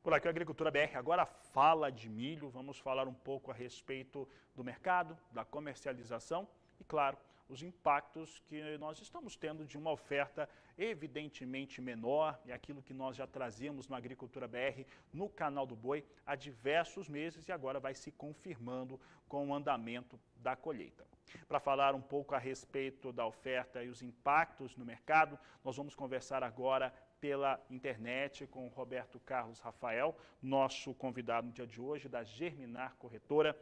Por aqui, a Agricultura BR agora fala de milho. Vamos falar um pouco a respeito do mercado, da comercialização e, claro, os impactos que nós estamos tendo de uma oferta evidentemente menor e aquilo que nós já trazíamos no Agricultura BR no canal do Boi há diversos meses e agora vai se confirmando com o andamento da colheita. Para falar um pouco a respeito da oferta e os impactos no mercado, nós vamos conversar agora pela internet com o Roberto Carlos Rafael, nosso convidado no dia de hoje, da Germinar Corretora.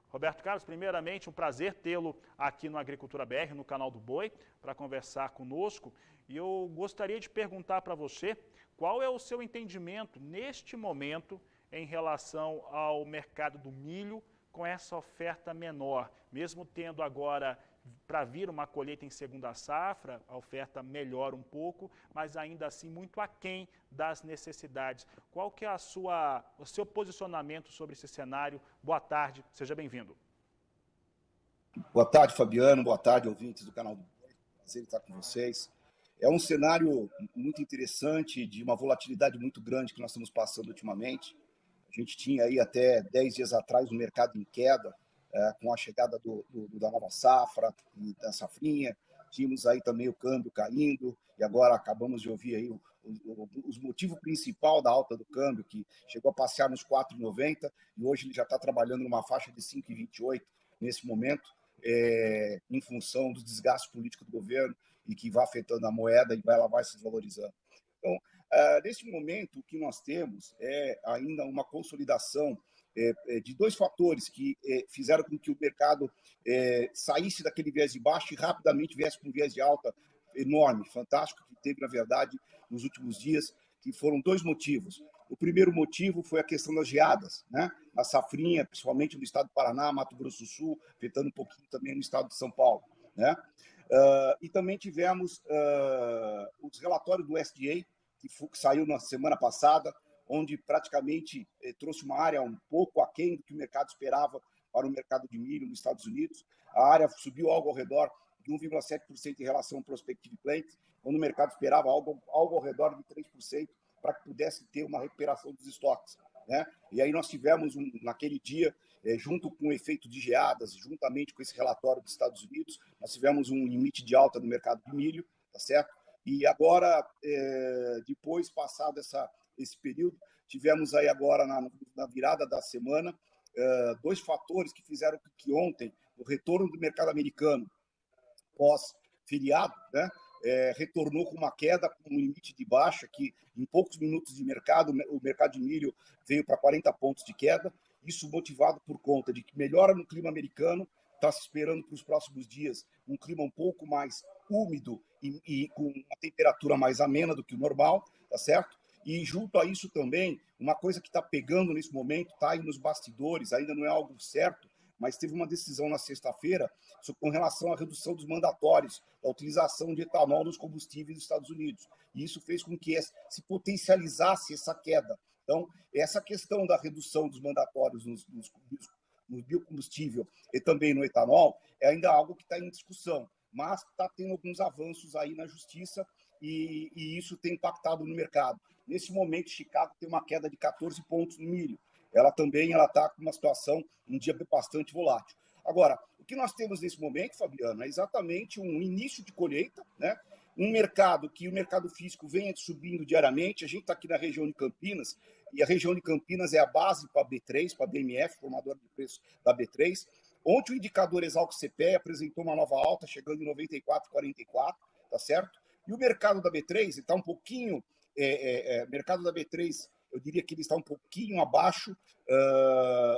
Roberto Carlos, primeiramente, um prazer tê-lo aqui no Agricultura BR, no canal do Boi, para conversar conosco. E eu gostaria de perguntar para você qual é o seu entendimento neste momento em relação ao mercado do milho com essa oferta menor, mesmo tendo agora para vir uma colheita em segunda safra, a oferta melhora um pouco, mas ainda assim muito aquém das necessidades. Qual que é o seu posicionamento sobre esse cenário? Boa tarde, seja bem-vindo. Boa tarde, Fabiano, boa tarde, ouvintes do canal do Boi. Prazer estar com vocês. É um cenário muito interessante, de uma volatilidade muito grande que nós estamos passando ultimamente. A gente tinha aí até 10 dias atrás um mercado em queda, com a chegada da nova safra e da safrinha. Tínhamos aí também o câmbio caindo, e agora acabamos de ouvir aí os motivos principal da alta do câmbio, que chegou a passear nos 4,90, e hoje ele já está trabalhando numa faixa de 5,28 nesse momento, em função do desgaste político do governo, e que vai afetando a moeda e vai se desvalorizando. Então, nesse momento, o que nós temos é ainda uma consolidação de dois fatores que fizeram com que o mercado saísse daquele viés de baixo e rapidamente viesse com um viés de alta enorme, fantástico, que teve, na verdade, nos últimos dias, que foram dois motivos. O primeiro motivo foi a questão das geadas, né? A safrinha, principalmente no estado do Paraná, Mato Grosso do Sul, afetando um pouquinho também no estado de São Paulo, né? E também tivemos os relatórios do USDA, que saiu na semana passada, onde praticamente trouxe uma área um pouco aquém do que o mercado esperava para o mercado de milho nos Estados Unidos. A área subiu algo ao redor de 1,7% em relação ao prospective plant, quando o mercado esperava algo ao redor de 3% para que pudesse ter uma recuperação dos estoques, né? E aí nós tivemos, naquele dia, junto com o efeito de geadas, juntamente com esse relatório dos Estados Unidos, nós tivemos um limite de alta no mercado de milho, tá certo? E agora, depois, passado esse período, tivemos aí agora, na virada da semana, dois fatores que fizeram com que ontem o retorno do mercado americano pós-feriado, né, retornou com uma queda, com um limite de baixa, que em poucos minutos de mercado, o mercado de milho veio para 40 pontos de queda, isso motivado por conta de que melhora no clima americano, está se esperando para os próximos dias um clima um pouco mais úmido e com uma temperatura mais amena do que o normal, tá certo? E junto a isso também, uma coisa que está pegando nesse momento, está aí nos bastidores, ainda não é algo certo, mas teve uma decisão na sexta-feira com relação à redução dos mandatórios, da utilização de etanol nos combustíveis dos Estados Unidos. E isso fez com que se potencializasse essa queda. Então, essa questão da redução dos mandatórios no biocombustível e também no etanol é ainda algo que está em discussão, mas está tendo alguns avanços aí na justiça e isso tem impactado no mercado. Nesse momento, Chicago tem uma queda de 14 pontos no milho. Ela também está com uma situação, um dia bastante volátil. Agora, o que nós temos nesse momento, Fabiano, é exatamente um início de colheita, né? Um mercado que o mercado físico vem subindo diariamente. A gente está aqui na região de Campinas, e a região de Campinas é a base para a B3, para a BMF, formadora de preço da B3. Ontem o indicador Exalc-CPE apresentou uma nova alta, chegando em 94,44, tá certo? E o mercado da B3 está um pouquinho... mercado da B3, eu diria que ele está um pouquinho abaixo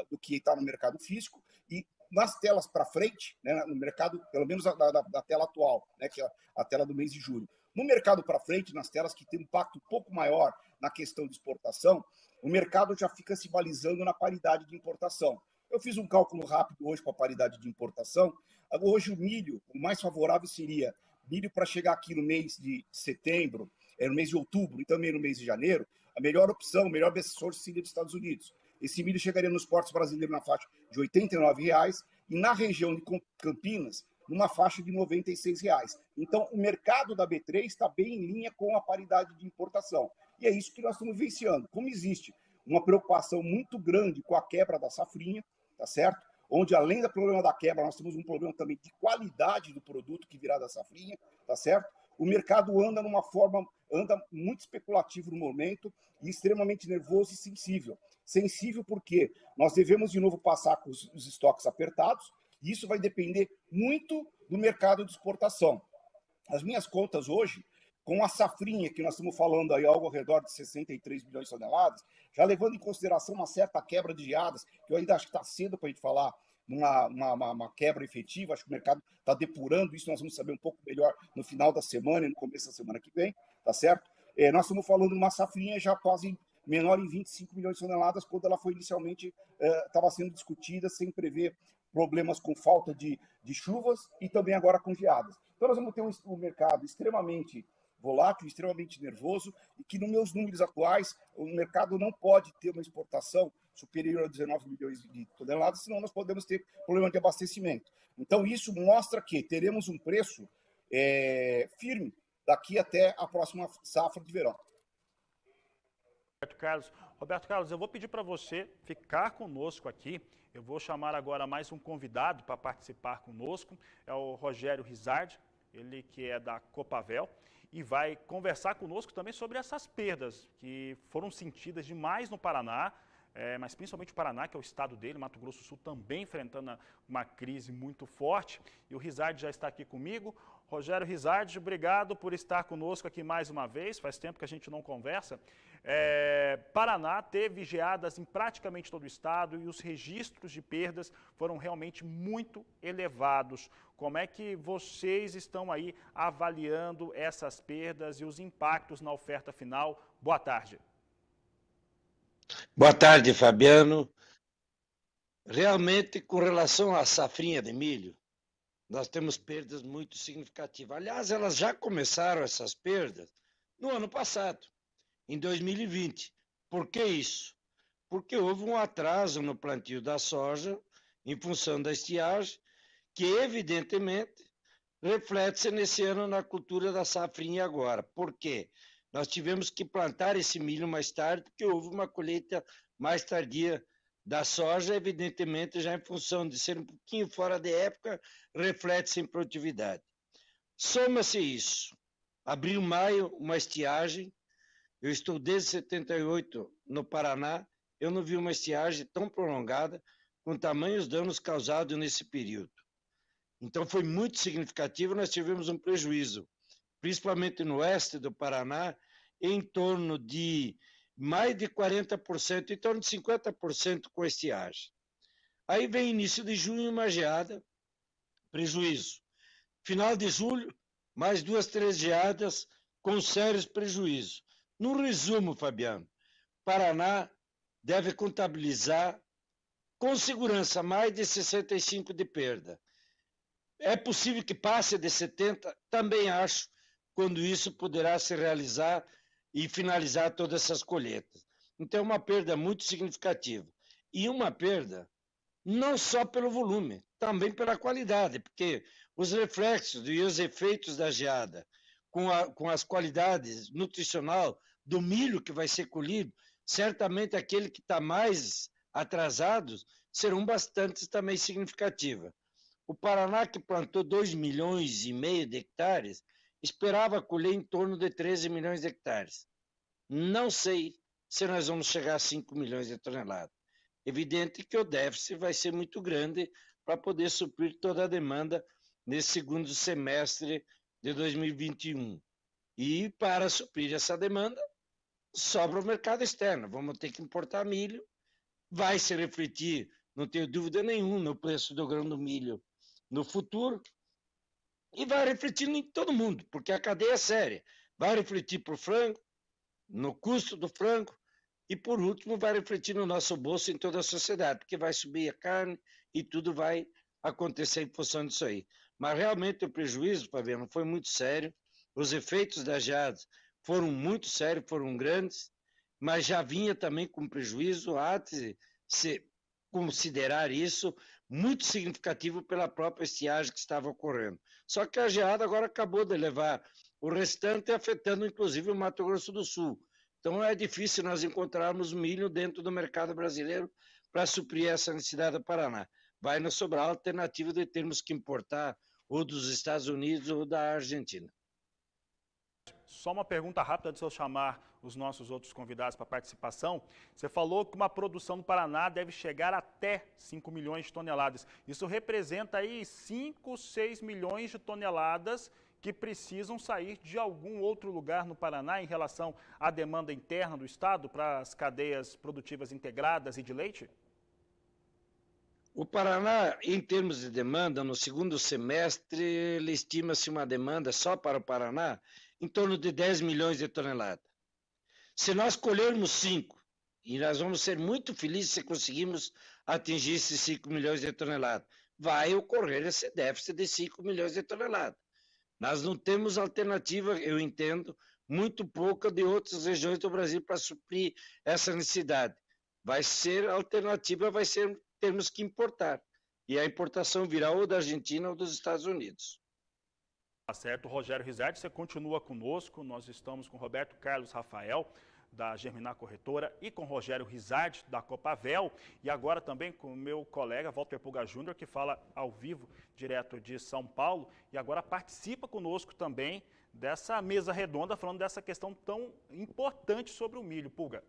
do que está no mercado físico, e nas telas para frente, né, no mercado, pelo menos da tela atual, né, que é a tela do mês de julho, no mercado para frente, nas telas que tem um impacto um pouco maior na questão de exportação, o mercado já fica se balizando na paridade de importação. Eu fiz um cálculo rápido hoje com a paridade de importação. Hoje o milho, o mais favorável seria milho para chegar aqui no mês de setembro, no mês de outubro e também no mês de janeiro. A melhor opção, o melhor best source seria dos Estados Unidos. Esse milho chegaria nos portos brasileiros na faixa de R$ 89,00 e na região de Campinas, numa faixa de R$ 96,00. Então, o mercado da B3 está bem em linha com a paridade de importação. E é isso que nós estamos vivenciando. Como existe uma preocupação muito grande com a quebra da safrinha, tá certo? Onde, além do problema da quebra, nós temos um problema também de qualidade do produto que virá da safrinha, tá certo? O mercado anda anda muito especulativo no momento e extremamente nervoso e sensível. Sensível porque nós devemos, de novo, passar com os estoques apertados, e isso vai depender muito do mercado de exportação. As minhas contas hoje, com a safrinha, que nós estamos falando aí algo ao redor de 63 milhões de toneladas, já levando em consideração uma certa quebra de geadas, que eu ainda acho que está cedo para a gente falar uma quebra efetiva, acho que o mercado está depurando isso, nós vamos saber um pouco melhor no final da semana e no começo da semana que vem, tá certo? Nós estamos falando de uma safrinha já quase menor em 25 milhões de toneladas, quando ela foi inicialmente, estava sendo discutida sem prever problemas com falta de chuvas e também agora com geadas. Então nós vamos ter um mercado extremamente volátil, extremamente nervoso, e que nos meus números atuais, o mercado não pode ter uma exportação superior a 19 milhões de toneladas, senão nós podemos ter problema de abastecimento. Então isso mostra que teremos um preço firme daqui até a próxima safra de verão. Roberto Carlos, eu vou pedir para você ficar conosco aqui. Eu vou chamar agora mais um convidado para participar conosco, é o Rogério Rizardi, ele que é da Copavel, e vai conversar conosco também sobre essas perdas que foram sentidas demais no Paraná, mas principalmente o Paraná, que é o estado dele, Mato Grosso do Sul também enfrentando uma crise muito forte, e o Rizardi já está aqui comigo. Rogério Rizardi, obrigado por estar conosco aqui mais uma vez, faz tempo que a gente não conversa. Paraná teve geadas em praticamente todo o estado e os registros de perdas foram realmente muito elevados. Como é que vocês estão aí avaliando essas perdas e os impactos na oferta final? Boa tarde. Boa tarde, Fabiano. Realmente, com relação à safrinha de milho, nós temos perdas muito significativas. Aliás, elas já começaram essas perdas no ano passado, em 2020. Por que isso? Porque houve um atraso no plantio da soja, em função da estiagem, que evidentemente reflete-se nesse ano na cultura da safrinha agora. Por quê? Nós tivemos que plantar esse milho mais tarde, porque houve uma colheita mais tardia da soja, evidentemente já em função de ser um pouquinho fora de época, reflete-se em produtividade. Soma-se isso. Abril, maio, uma estiagem. Eu estou desde 78 no Paraná, eu não vi uma estiagem tão prolongada com tamanhos danos causados nesse período. Então foi muito significativo, nós tivemos um prejuízo, principalmente no oeste do Paraná, em torno de mais de 40%, em torno de 50% com estiagem. Aí vem início de junho, uma geada, prejuízo. Final de julho, mais 2, 3 geadas com sérios prejuízos. No resumo, Fabiano, Paraná deve contabilizar com segurança mais de 65 de perda. É possível que passe de 70? Também acho, quando isso poderá se realizar e finalizar todas essas colheitas. Então é uma perda muito significativa. E uma perda não só pelo volume, também pela qualidade, porque os reflexos e os efeitos da geada com as qualidades nutricional do milho que vai ser colhido, certamente aquele que está mais atrasado serão bastante também significativas. O Paraná, que plantou 2,5 milhões de hectares, esperava colher em torno de 13 milhões de hectares. Não sei se nós vamos chegar a 5 milhões de toneladas. Evidente que o déficit vai ser muito grande para poder suprir toda a demanda nesse segundo semestre de 2021. E para suprir essa demanda, sobra o mercado externo. Vamos ter que importar milho, vai se refletir, não tenho dúvida nenhuma, no preço do grão do milho no futuro, e vai refletir em todo mundo, porque a cadeia é séria. Vai refletir para o frango, no custo do frango, e por último vai refletir no nosso bolso em toda a sociedade, porque vai subir a carne e tudo vai acontecer em função disso aí. Mas realmente o prejuízo, Fabiano, foi muito sério, os efeitos da geadas foram muito sérios, foram grandes, mas já vinha também com prejuízo, há de se considerar isso muito significativo pela própria estiagem que estava ocorrendo. Só que a geada agora acabou de levar o restante, afetando inclusive o Mato Grosso do Sul, Então é difícil nós encontrarmos milho dentro do mercado brasileiro para suprir essa necessidade do Paraná. Vai nos sobrar a alternativa de termos que importar ou dos Estados Unidos ou da Argentina. Só uma pergunta rápida antes de eu chamar os nossos outros convidados para participação. Você falou que uma produção no Paraná deve chegar até 5 milhões de toneladas. Isso representa aí 5, 6 milhões de toneladas que precisam sair de algum outro lugar no Paraná em relação à demanda interna do Estado para as cadeias produtivas integradas e de leite? O Paraná, em termos de demanda, no segundo semestre, ele estima-se uma demanda só para o Paraná em torno de 10 milhões de toneladas. Se nós colhermos 5, e nós vamos ser muito felizes se conseguirmos atingir esses 5 milhões de toneladas, vai ocorrer esse déficit de 5 milhões de toneladas. Nós não temos alternativa, eu entendo, muito pouca de outras regiões do Brasil para suprir essa necessidade. Vai ser a alternativa, vai ser termos que importar. E a importação virá ou da Argentina ou dos Estados Unidos. Tá certo, Rogério Rizardi, você continua conosco. Nós estamos com Roberto Carlos Rafael, da Germinar Corretora, e com Rogério Rizardi, da Copavel, e agora também com o meu colega Walter Pulga Júnior, que fala ao vivo, direto de São Paulo, e agora participa conosco também dessa mesa redonda, falando dessa questão tão importante sobre o milho. Pulga.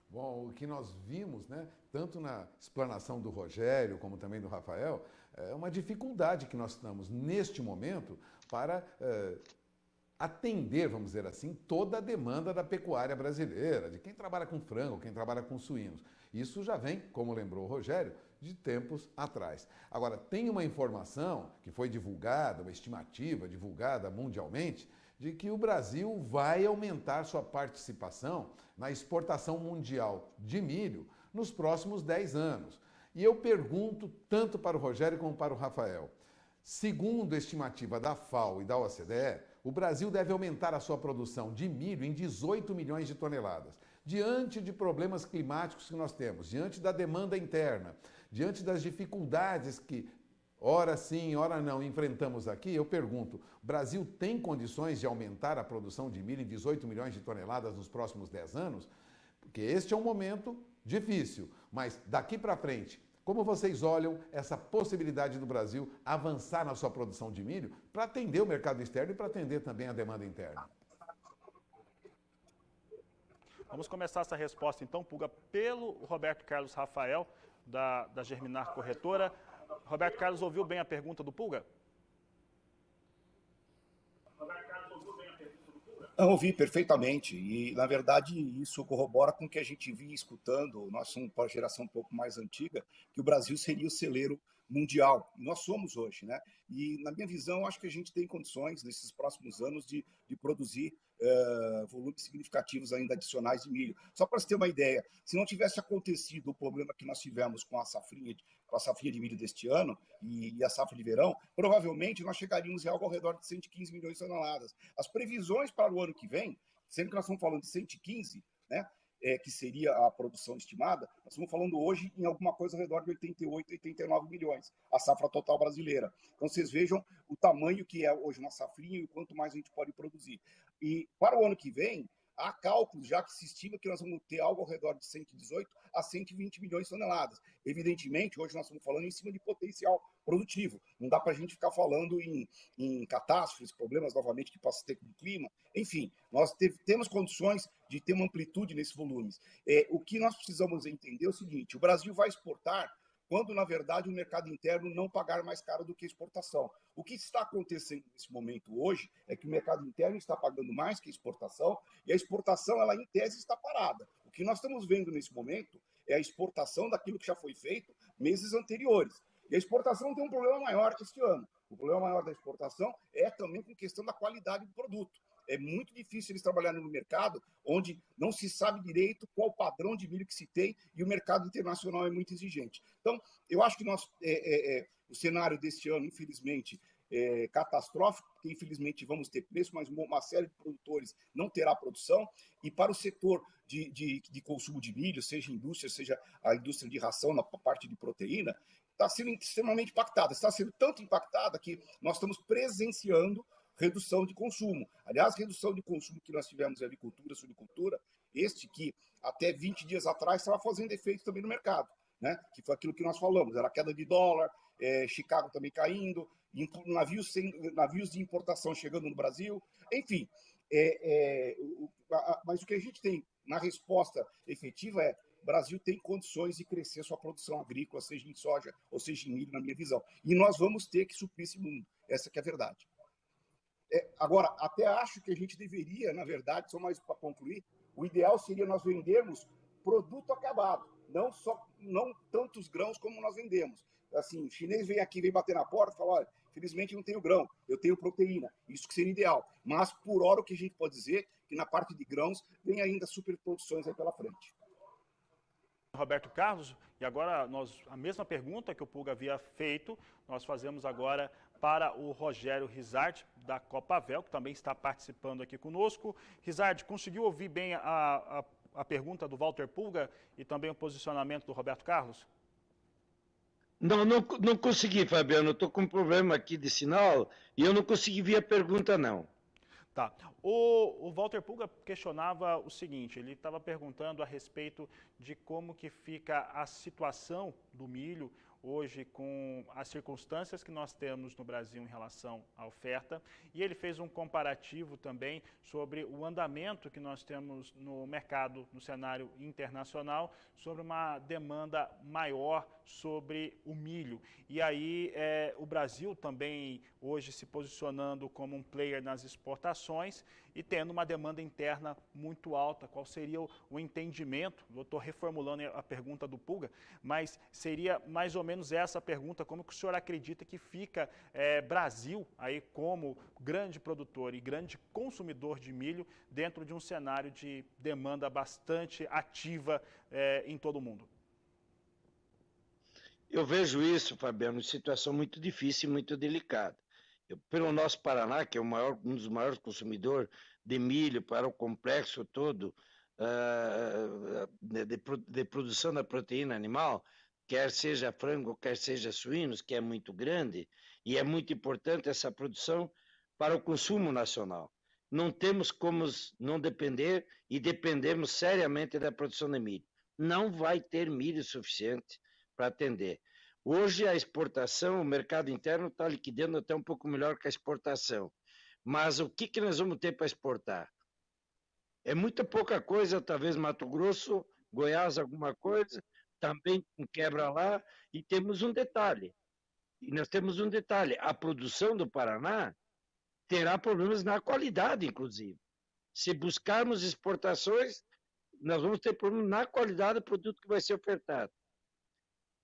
Bom, o que nós vimos, né, tanto na explanação do Rogério como também do Rafael, é uma dificuldade que nós estamos neste momento para atender, vamos dizer assim, toda a demanda da pecuária brasileira, de quem trabalha com frango, quem trabalha com suínos. Isso já vem, como lembrou o Rogério, de tempos atrás. Agora, tem uma informação que foi divulgada, uma estimativa divulgada mundialmente, de que o Brasil vai aumentar sua participação na exportação mundial de milho nos próximos 10 anos. E eu pergunto tanto para o Rogério como para o Rafael, segundo a estimativa da FAO e da OCDE, o Brasil deve aumentar a sua produção de milho em 18 milhões de toneladas. Diante de problemas climáticos que nós temos, diante da demanda interna, diante das dificuldades que ora sim, ora não, enfrentamos aqui, eu pergunto, o Brasil tem condições de aumentar a produção de milho em 18 milhões de toneladas nos próximos 10 anos? Porque este é um momento difícil, mas daqui para frente, como vocês olham essa possibilidade do Brasil avançar na sua produção de milho para atender o mercado externo e para atender também a demanda interna? Vamos começar essa resposta então, Pulga, pelo Roberto Carlos Rafael, da Germinar Corretora. Roberto Carlos, ouviu bem a pergunta do Pulga? Eu ouvi perfeitamente e, na verdade, isso corrobora com o que a gente vinha escutando, nós somos uma geração um pouco mais antiga, que o Brasil seria o celeiro mundial. Nós somos hoje, né? E, na minha visão, acho que a gente tem condições, nesses próximos anos, de produzir volumes significativos ainda adicionais de milho. Só para você ter uma ideia, se não tivesse acontecido o problema que nós tivemos com a safrinha de milho deste ano e a safra de verão, provavelmente nós chegaríamos em algo ao redor de 115 milhões de toneladas. As previsões para o ano que vem, sendo que nós estamos falando de 115, né, que seria a produção estimada, nós estamos falando hoje em alguma coisa ao redor de 88, 89 milhões, a safra total brasileira. Então, vocês vejam o tamanho que é hoje uma safrinha e o quanto mais a gente pode produzir. E para o ano que vem, há cálculos já que se estima que nós vamos ter algo ao redor de 118 a 120 milhões de toneladas. Evidentemente, hoje nós estamos falando em cima de potencial produtivo. Não dá para a gente ficar falando em catástrofes, problemas novamente que possa ter com o clima. Enfim, nós temos condições de ter uma amplitude nesses volumes. O que nós precisamos entender é o seguinte, o Brasil vai exportar quando, na verdade, o mercado interno não pagar mais caro do que a exportação. O que está acontecendo nesse momento hoje é que o mercado interno está pagando mais que a exportação e a exportação, ela em tese, está parada. O que nós estamos vendo nesse momento é a exportação daquilo que já foi feito meses anteriores. E a exportação tem um problema maior este ano. O problema maior da exportação é também com questão da qualidade do produto. É muito difícil eles trabalharem no mercado onde não se sabe direito qual padrão de milho que se tem e o mercado internacional é muito exigente. Então, eu acho que o cenário deste ano, infelizmente, é catastrófico, porque infelizmente vamos ter preço, mas uma série de produtores não terá produção. E para o setor de consumo de milho, seja indústria, seja a indústria de ração, na parte de proteína, está sendo extremamente impactada. Está sendo tanto impactada que nós estamos presenciando redução de consumo. Aliás, redução de consumo que nós tivemos em agricultura, suinicultura, que até 20 dias atrás estava fazendo efeito também no mercado, né? Que foi aquilo que nós falamos, era a queda de dólar, Chicago também caindo, navios de importação chegando no Brasil, enfim. Mas o que a gente tem na resposta efetiva o Brasil tem condições de crescer sua produção agrícola, seja em soja ou seja em milho, na minha visão. E nós vamos ter que suprir esse mundo. Essa que é a verdade. Agora, até acho que a gente deveria, na verdade, só mais para concluir, o ideal seria nós vendermos produto acabado, não tantos grãos como nós vendemos. Assim, o chinês vem aqui, vem bater na porta e fala, olha, felizmente não tenho grão, eu tenho proteína. Isso que seria ideal. Mas, por hora, o que a gente pode dizer é que na parte de grãos vem ainda superproduções aí pela frente. Roberto Carlos, e agora a mesma pergunta que o Pulga havia feito, nós fazemos agora para o Rogério Rizardi, da Copavel, que também está participando aqui conosco. Rizardi, conseguiu ouvir bem a pergunta do Walter Pulga e também o posicionamento do Roberto Carlos? Não consegui, Fabiano. Eu estou com um problema aqui de sinal e eu não consegui ver a pergunta, não. Tá. O Walter Pulga questionava o seguinte, ele estava perguntando a respeito de como que fica a situação do milho hoje com as circunstâncias que nós temos no Brasil em relação à oferta, e ele fez um comparativo também sobre o andamento que nós temos no mercado, no cenário internacional, sobre uma demanda maior sobre o milho. E aí o Brasil também hoje se posicionando como um player nas exportações e tendo uma demanda interna muito alta. Qual seria o entendimento? Eu estou reformulando a pergunta do Pulga, mas seria mais ou menos essa pergunta, como que o senhor acredita que fica Brasil aí como grande produtor e grande consumidor de milho dentro de um cenário de demanda bastante ativa em todo o mundo? Eu vejo isso, Fabiano, situação muito difícil e muito delicada. Pelo nosso Paraná, que é um dos maiores consumidores de milho para o complexo todo de produção da proteína animal, quer seja frango, quer seja suínos, que é muito grande, e é muito importante essa produção para o consumo nacional. Não temos como não depender e dependemos seriamente da produção de milho. Não vai ter milho suficiente para atender. Hoje a exportação, o mercado interno está liquidando até um pouco melhor que a exportação. Mas o que nós vamos ter para exportar? É muita pouca coisa, talvez Mato Grosso, Goiás, alguma coisa, também com quebra lá, e temos um detalhe. A produção do Paraná terá problemas na qualidade, inclusive. Se buscarmos exportações, nós vamos ter problemas na qualidade do produto que vai ser ofertado.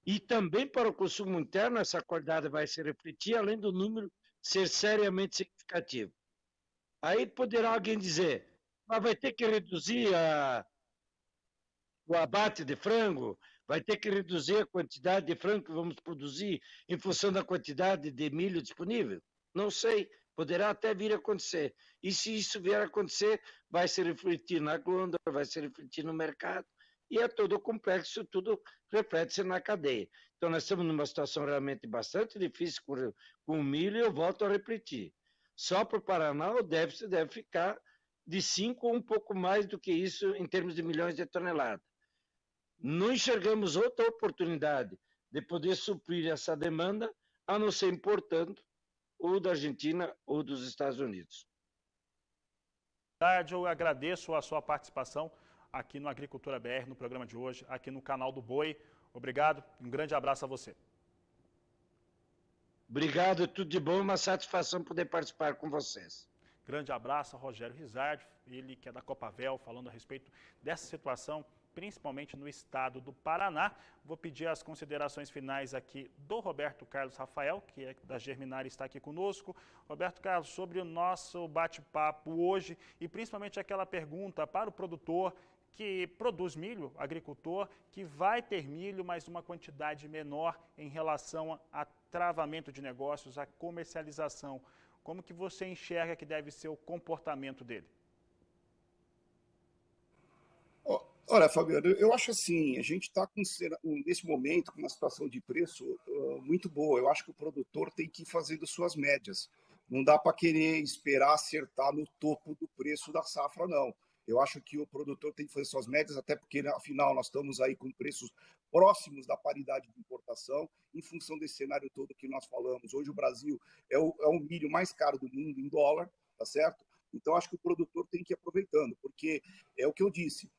E também para o consumo interno, essa qualidade vai se refletir, além do número ser seriamente significativo. Aí poderá alguém dizer, mas vai ter que reduzir o abate de frango, vai ter que reduzir a quantidade de frango que vamos produzir em função da quantidade de milho disponível? Não sei, poderá até vir a acontecer. E se isso vier a acontecer, vai se refletir na glândula, vai se refletir no mercado, e é todo o complexo, tudo reflete-se na cadeia. Então, nós estamos numa situação realmente bastante difícil com o milho, e eu volto a repetir. Só para o Paraná, o déficit deve ficar de 5 ou um pouco mais do que isso em termos de milhões de toneladas. Não enxergamos outra oportunidade de poder suprir essa demanda, a não ser importando ou da Argentina ou dos Estados Unidos. Eu agradeço a sua participação aqui no Agricultura BR, no programa de hoje, aqui no canal do Boi. Obrigado, um grande abraço a você. Obrigado, tudo de bom, uma satisfação poder participar com vocês. Grande abraço a Rogério Rizardi, ele que é da Copavel, falando a respeito dessa situação, principalmente no estado do Paraná. Vou pedir as considerações finais aqui do Roberto Carlos Rafael, que é da Germinar e está aqui conosco. Roberto Carlos, sobre o nosso bate-papo hoje e principalmente aquela pergunta para o produtor que produz milho, agricultor, que vai ter milho, mas uma quantidade menor em relação a travamento de negócios, a comercialização. Como que você enxerga que deve ser o comportamento dele? Olha, Fabiano, eu acho assim, a gente está nesse momento com uma situação de preço muito boa. Eu acho que o produtor tem que ir fazendo suas médias. não dá para querer esperar acertar no topo do preço da safra, não. Eu acho que o produtor tem que fazer suas médias, até porque, afinal, nós estamos aí com preços próximos da paridade de importação, em função desse cenário todo que nós falamos. Hoje o Brasil é o milho mais caro do mundo em dólar, tá certo? Então, acho que o produtor tem que ir aproveitando, porque é o que eu disse,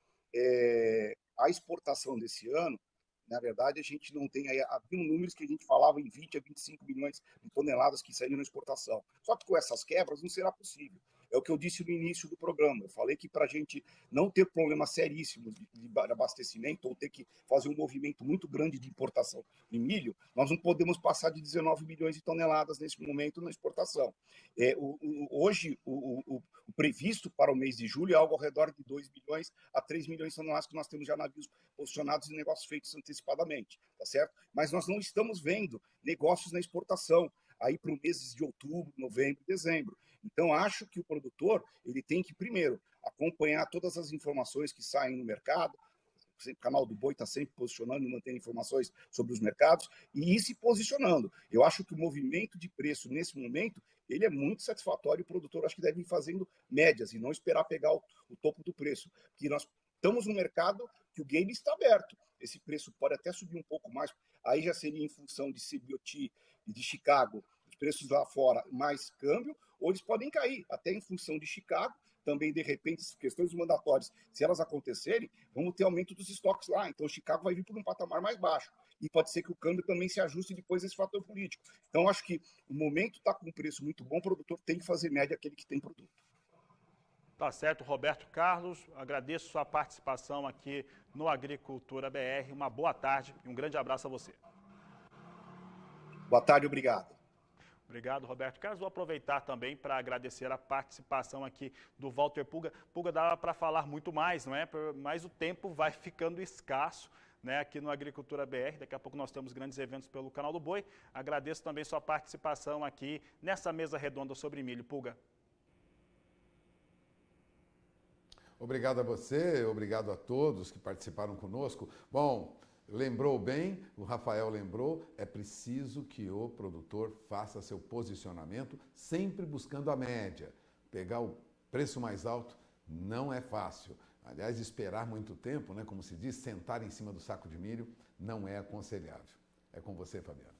a exportação desse ano, na verdade, a gente não tem aí, havia números que a gente falava em 20 a 25 milhões de toneladas que saíram na exportação. Só que com essas quebras não será possível. É o que eu disse no início do programa. Eu falei que para a gente não ter problemas seríssimos de abastecimento ou ter que fazer um movimento muito grande de importação de milho, nós não podemos passar de 19 milhões de toneladas nesse momento na exportação. Hoje, o previsto para o mês de julho é algo ao redor de 2 milhões a 3 milhões de toneladas que nós temos já navios posicionados em negócios feitos antecipadamente, tá certo? Mas nós não estamos vendo negócios na exportação aí para os meses de outubro, novembro, dezembro. Então, acho que o produtor ele tem que, primeiro, acompanhar todas as informações que saem no mercado. O canal do Boi está sempre posicionando e mantendo informações sobre os mercados e ir se posicionando. Eu acho que o movimento de preço, nesse momento, ele é muito satisfatório e o produtor acho que deve ir fazendo médias e não esperar pegar o topo do preço. Porque nós estamos no mercado que o game está aberto. Esse preço pode até subir um pouco mais, aí já seria em função de CBOT e de Chicago, os preços lá fora mais câmbio, ou eles podem cair, até em função de Chicago, também, de repente, questões mandatórias, se elas acontecerem, vamos ter aumento dos estoques lá. Então, Chicago vai vir por um patamar mais baixo. E pode ser que o câmbio também se ajuste depois desse fator político. Então, acho que o momento está com um preço muito bom, o produtor tem que fazer média aquele que tem produto. Tá certo, Roberto Carlos. Agradeço sua participação aqui no Agricultura BR. Uma boa tarde e um grande abraço a você. Boa tarde, obrigado. Obrigado, Roberto Carlos. Vou aproveitar também para agradecer a participação aqui do Walter Puga. Puga, dava para falar muito mais, não é? Mas o tempo vai ficando escasso, né, aqui no Agricultura BR. Daqui a pouco nós temos grandes eventos pelo Canal do Boi. Agradeço também sua participação aqui nessa mesa redonda sobre milho. Puga. Obrigado a você, obrigado a todos que participaram conosco. Bom, lembrou bem, o Rafael lembrou, é preciso que o produtor faça seu posicionamento sempre buscando a média. Pegar o preço mais alto não é fácil. Aliás, esperar muito tempo, né, como se diz, sentar em cima do saco de milho não é aconselhável. É com você, Fabiano.